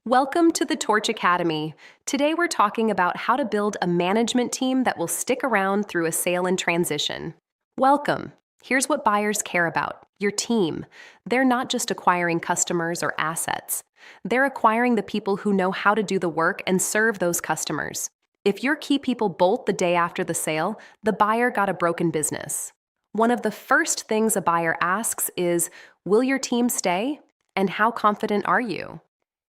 Welcome to the Torch Academy. Today we're talking about how to build a management team that will stick around through a sale and transition. Welcome. Here's what buyers care about: your team. They're not just acquiring customers or assets. They're acquiring the people who know how to do the work and serve those customers. If your key people bolt the day after the sale, the buyer got a broken business. One of the first things a buyer asks is, will your team stay? And how confident are you?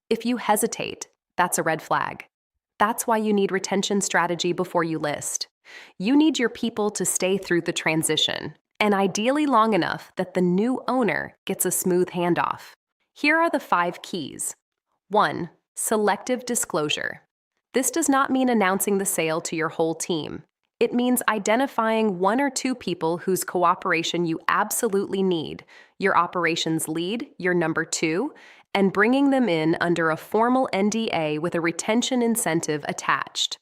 If you hesitate, that's a red flag. That's why you need retention strategy before you list. You need your people to stay through the transition, and ideally long enough that the new owner gets a smooth handoff. Here are the 5 keys. 1. Selective disclosure. This does not mean announcing the sale to your whole team. It means identifying 1 or 2 people whose cooperation you absolutely need, your operations lead, your number 2, and bringing them in under a formal NDA with a retention incentive attached.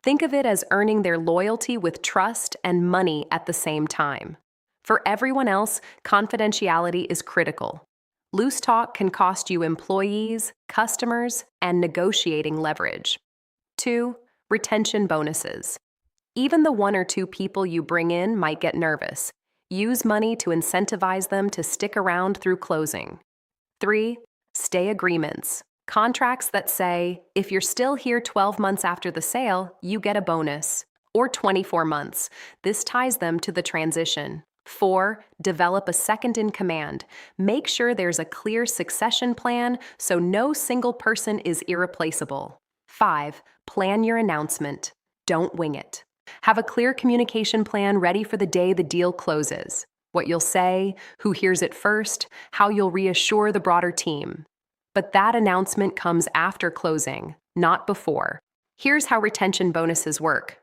Think of it as earning their loyalty with trust and money at the same time. For everyone else, confidentiality is critical. Loose talk can cost you employees, customers, and negotiating leverage. 2. Retention bonuses. Even the 1 or 2 people you bring in might get nervous. Use money to incentivize them to stick around through closing. 3. Stay agreements. Contracts that say, if you're still here 12 months after the sale, you get a bonus. Or 24 months. This ties them to the transition. 4. Develop a second in command. Make sure there's a clear succession plan so no single person is irreplaceable. 5. Plan your announcement. Don't wing it. Have a clear communication plan ready for the day the deal closes. What you'll say, who hears it first, how you'll reassure the broader team. But that announcement comes after closing, not before. Here's how retention bonuses work.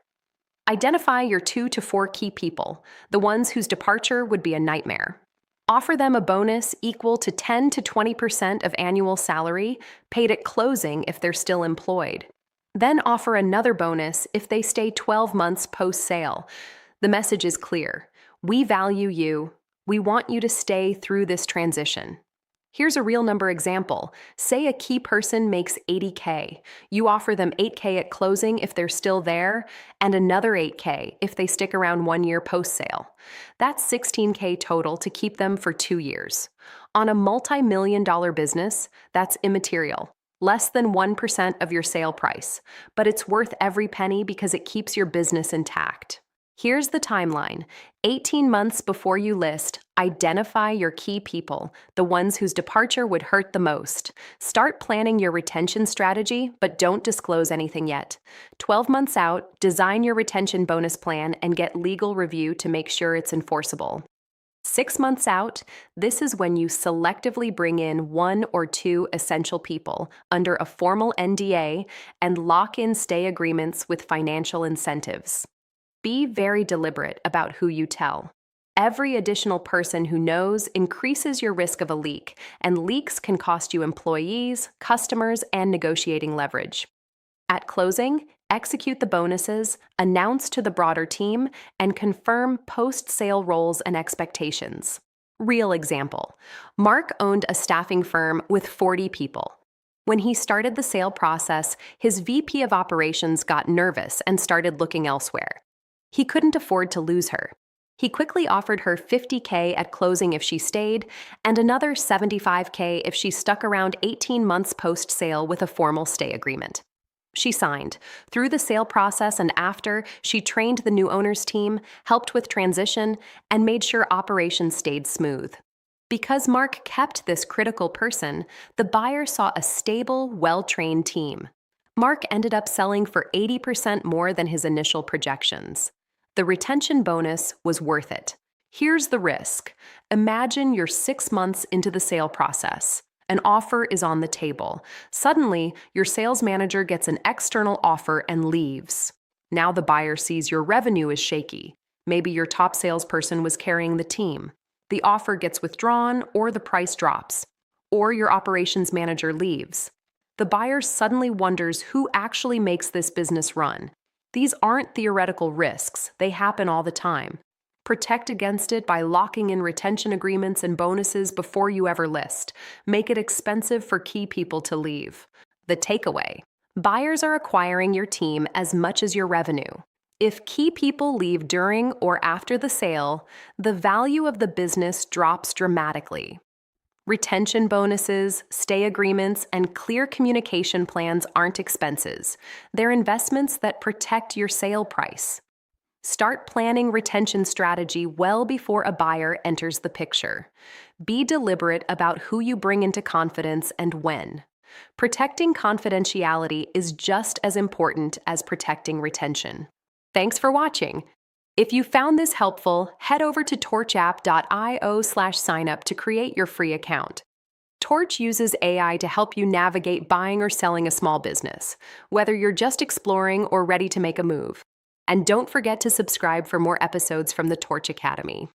Identify your 2 to 4 key people, the ones whose departure would be a nightmare. Offer them a bonus equal to 10 to 20% of annual salary, paid at closing if they're still employed. Then offer another bonus if they stay 12 months post-sale. The message is clear. We value you. We want you to stay through this transition. Here's a real number example. Say a key person makes $80K. You offer them $8K at closing if they're still there, and another $8K if they stick around 1 year post-sale. That's $16K total to keep them for 2 years. On a multi-million-dollar business, that's immaterial. Less than 1% of your sale price, but it's worth every penny because it keeps your business intact. Here's the timeline. 18 months before you list, identify your key people, the ones whose departure would hurt the most. Start planning your retention strategy, but don't disclose anything yet. 12 months out, design your retention bonus plan and get legal review to make sure it's enforceable. 6 months out, this is when you selectively bring in 1 or 2 essential people under a formal NDA and lock in stay agreements with financial incentives. Be very deliberate about who you tell. Every additional person who knows increases your risk of a leak, and leaks can cost you employees, customers, and negotiating leverage. At closing, execute the bonuses, announce to the broader team, and confirm post-sale roles and expectations. Real example. Mark owned a staffing firm with 40 people. When he started the sale process, his VP of operations got nervous and started looking elsewhere. He couldn't afford to lose her. He quickly offered her $50K at closing if she stayed, and another $75K if she stuck around 18 months post-sale with a formal stay agreement. She signed. Through the sale process and after, she trained the new owner's team, helped with transition, and made sure operations stayed smooth. Because Mark kept this critical person, the buyer saw a stable, well-trained team. Mark ended up selling for 80% more than his initial projections. The retention bonus was worth it. Here's the risk. Imagine you're 6 months into the sale process. An offer is on the table. Suddenly, your sales manager gets an external offer and leaves. Now the buyer sees your revenue is shaky. Maybe your top salesperson was carrying the team. The offer gets withdrawn or the price drops. Or your operations manager leaves. The buyer suddenly wonders who actually makes this business run. These aren't theoretical risks. They happen all the time. Protect against it by locking in retention agreements and bonuses before you ever list. Make it expensive for key people to leave. The takeaway: buyers are acquiring your team as much as your revenue. If key people leave during or after the sale, the value of the business drops dramatically. Retention bonuses, stay agreements, and clear communication plans aren't expenses. They're investments that protect your sale price. Start planning retention strategy well before a buyer enters the picture. Be deliberate about who you bring into confidence and when. Protecting confidentiality is just as important as protecting retention. Thanks for watching. If you found this helpful, head over to torchapp.io/signup to create your free account. Torch uses AI to help you navigate buying or selling a small business, whether you're just exploring or ready to make a move. And don't forget to subscribe for more episodes from the Torch Academy.